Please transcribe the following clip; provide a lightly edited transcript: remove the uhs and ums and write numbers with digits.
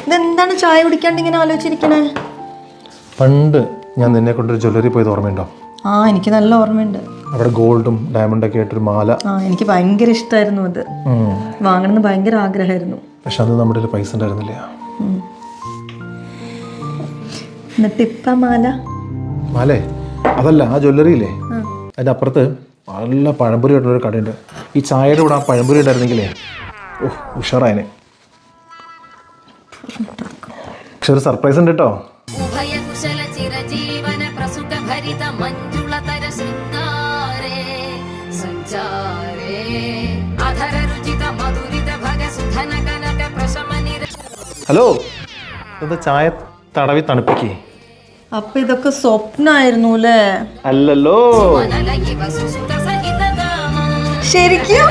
ഇതെന്താണ് ചായ കുടിക്കാണ്ട് ഇങ്ങനെ ആലോചിച്ചിരിക്കണേ? പണ്ട് ഞാൻ നിന്നെ കൊണ്ടൊരു ജ്വല്ലറി പോയത് ഓർമ്മയുണ്ടോ? ആ, എനിക്ക് നല്ല ഓർമ്മയുണ്ട്. അവിടെ ഗോൾഡും ഡയമണ്ടൊക്കെ ആയിട്ടൊരു മാല. ആ, എനിക്ക് ഭയങ്കര ഇഷ്ടമായിരുന്നു. അത് വാങ്ങണമെന്ന് ഭയങ്കര ആഗ്രഹമായിരുന്നു. പക്ഷെ അന്ന് നമ്മുടെ ഒരു പൈസ ഉണ്ടായിരുന്നില്ല. എന്നിട്ട് ഇപ്പ മാലേ അതല്ല, ആ ജ്വല്ലറി ഇല്ലേ, അതിൻ്റെ അപ്പുറത്ത് നല്ല പഴംപൊരി ആയിട്ടുള്ളൊരു കടയുണ്ട്. ഈ ചായയുടെ കൂടെ ആ പഴംപൊരി ഉണ്ടായിരുന്നെങ്കിലേ ഉഷാറായനെ. പക്ഷെ ഒരു സർപ്രൈസ് ഉണ്ട് കേട്ടോ. ഹലോ, എന്താ ചായ തടവി തണുപ്പിക്കേ? അപ്പൊ ഇതൊക്കെ സ്വപ്നായിരുന്നു അല്ലേ? അല്ലല്ലോ, ശരിക്കും.